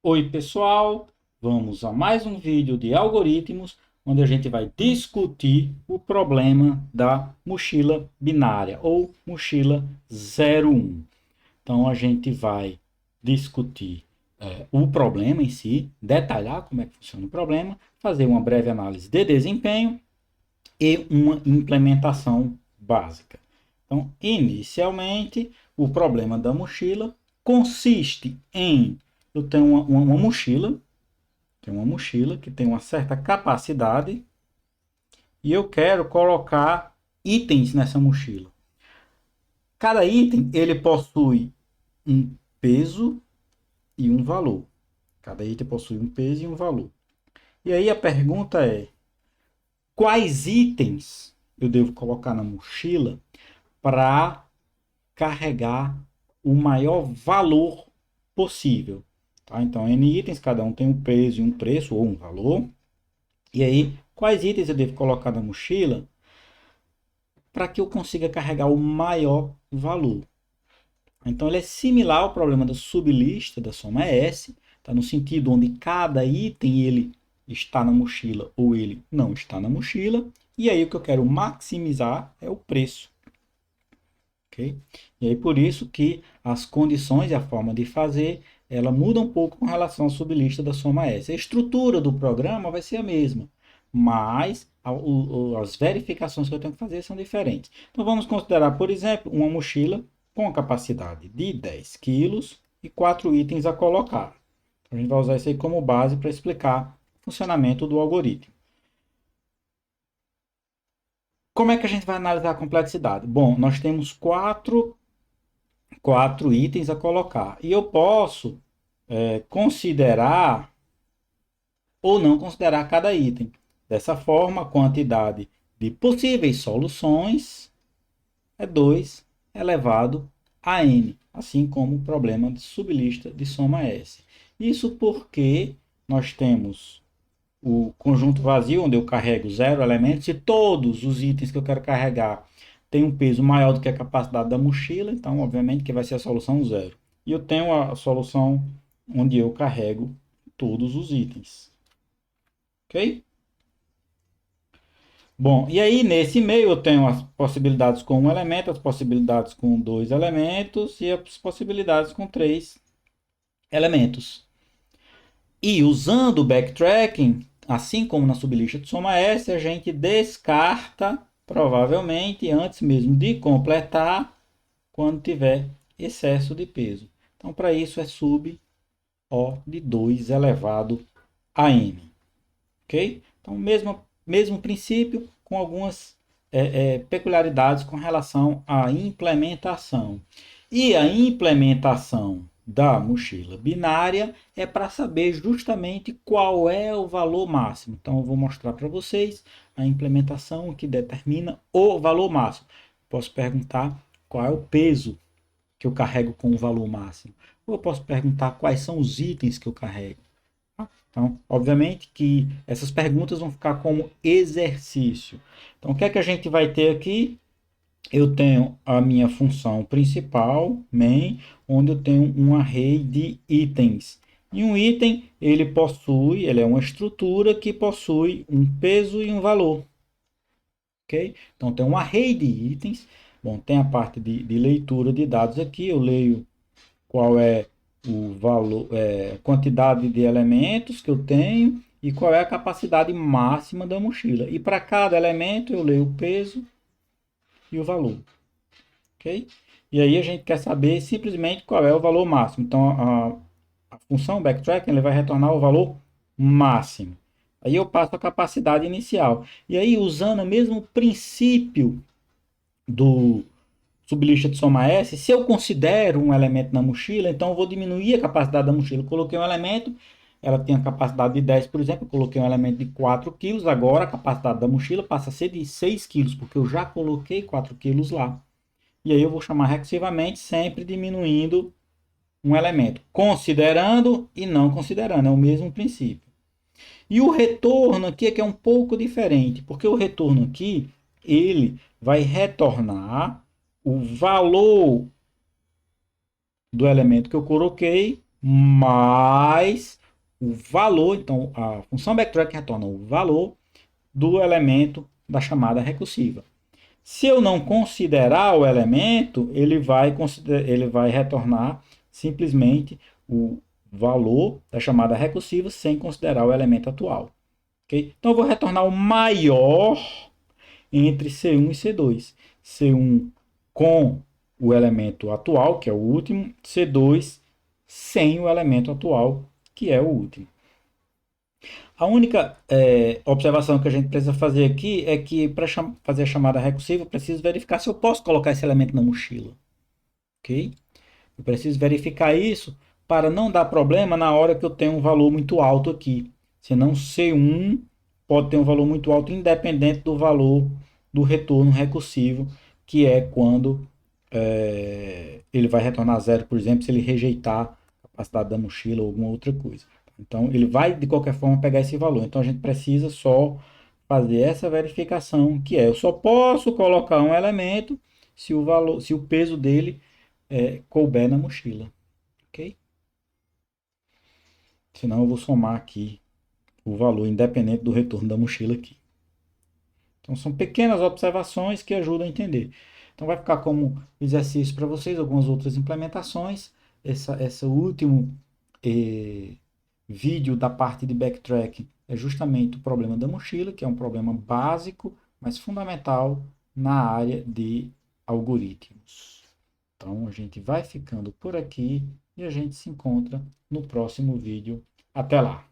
Oi pessoal, vamos a mais um vídeo de algoritmos, onde a gente vai discutir o problema da mochila binária ou mochila 01. Então a gente vai discutir o problema em si, detalhar como é que funciona o problema, fazer uma breve análise de desempenho e uma implementação básica. Então, inicialmente, o problema da mochila consiste em eu tenho uma mochila, tem uma mochila que tem uma certa capacidade e eu quero colocar itens nessa mochila. Cada item ele possui um peso e um valor. Cada item possui um peso e um valor. E aí a pergunta é: quais itens eu devo colocar na mochila para carregar o maior valor possível? Tá? Então, N itens, cada um tem um peso e um preço ou um valor. E aí, quais itens eu devo colocar na mochila para que eu consiga carregar o maior valor? Então, ele é similar ao problema da sublista da soma S, tá? No sentido onde cada item ele está na mochila ou ele não está na mochila. E aí, o que eu quero maximizar é o preço. Okay? E aí, por isso que as condições e a forma de fazer ela muda um pouco com relação à sublista da soma S. A estrutura do programa vai ser a mesma, mas as verificações que eu tenho que fazer são diferentes. Então vamos considerar, por exemplo, uma mochila com a capacidade de 10 quilos e 4 itens a colocar. A gente vai usar isso aí como base para explicar o funcionamento do algoritmo. Como é que a gente vai analisar a complexidade? Bom, nós temos quatro itens a colocar. E eu posso considerar ou não considerar cada item. Dessa forma, a quantidade de possíveis soluções é 2 elevado a n, assim como o problema de sublista de soma S. Isso porque nós temos o conjunto vazio, onde eu carrego 0 elementos, e todos os itens que eu quero carregar têm um peso maior do que a capacidade da mochila, então, obviamente, que vai ser a solução 0. E eu tenho a solução onde eu carrego todos os itens. Ok? Bom, e aí nesse meio eu tenho as possibilidades com um elemento, as possibilidades com dois elementos e as possibilidades com três elementos. E usando o backtracking, assim como na sublista de soma S, a gente descarta, provavelmente, antes mesmo de completar, quando tiver excesso de peso. Então, para isso é sub O de 2 elevado a n. Ok? Então, mesmo princípio, com algumas peculiaridades com relação à implementação. E a implementação da mochila binária é para saber justamente qual é o valor máximo. Então, eu vou mostrar para vocês a implementação que determina o valor máximo. Posso perguntar qual é o peso que eu carrego com o valor máximo. Ou eu posso perguntar quais são os itens que eu carrego. Então, obviamente que essas perguntas vão ficar como exercício. Então, o que é que a gente vai ter aqui? Eu tenho a minha função principal, main, onde eu tenho um array de itens. E um item, ele é uma estrutura que possui um peso e um valor. Ok? Então, tem um array de itens. Bom, tem a parte de leitura de dados aqui. Eu leio qual é o valor, quantidade de elementos que eu tenho e qual é a capacidade máxima da mochila. E para cada elemento eu leio o peso e o valor. Ok? E aí a gente quer saber simplesmente qual é o valor máximo. Então a função backtracking ele vai retornar o valor máximo. Aí eu passo a capacidade inicial. E aí, usando o mesmo princípio do sublista de soma S, se eu considero um elemento na mochila, então eu vou diminuir a capacidade da mochila. Eu coloquei um elemento, ela tem a capacidade de 10, por exemplo, eu coloquei um elemento de 4 kg, agora a capacidade da mochila passa a ser de 6 kg, porque eu já coloquei 4 kg lá. E aí eu vou chamar recursivamente, sempre diminuindo um elemento, considerando e não considerando, é o mesmo princípio. E o retorno aqui é que é um pouco diferente, porque o retorno aqui, ele vai retornar o valor do elemento que eu coloquei mais o valor. Então, a função backtrack retorna o valor do elemento da chamada recursiva. Se eu não considerar o elemento, ele vai retornar simplesmente o valor da chamada recursiva sem considerar o elemento atual. Okay? Então, eu vou retornar o maior entre C1 e C2. C1 com o elemento atual, que é o último, C2 sem o elemento atual, que é o último. A única observação que a gente precisa fazer aqui é que para fazer a chamada recursiva, eu preciso verificar se eu posso colocar esse elemento na mochila. Ok? Eu preciso verificar isso para não dar problema na hora que eu tenho um valor muito alto aqui. Senão C1 pode ter um valor muito alto independente do valor do retorno recursivo, que é quando ele vai retornar zero, por exemplo, se ele rejeitar a capacidade da mochila ou alguma outra coisa. Então, ele vai, de qualquer forma, pegar esse valor. Então, a gente precisa só fazer essa verificação, que é, eu só posso colocar um elemento se o valor, se o peso dele couber na mochila, ok? Senão eu vou somar aqui o valor independente do retorno da mochila aqui. Então, são pequenas observações que ajudam a entender. Então, vai ficar como exercício para vocês algumas outras implementações. Esse último vídeo da parte de backtrack é justamente o problema da mochila, que é um problema básico, mas fundamental na área de algoritmos. Então, a gente vai ficando por aqui e a gente se encontra no próximo vídeo. Até lá!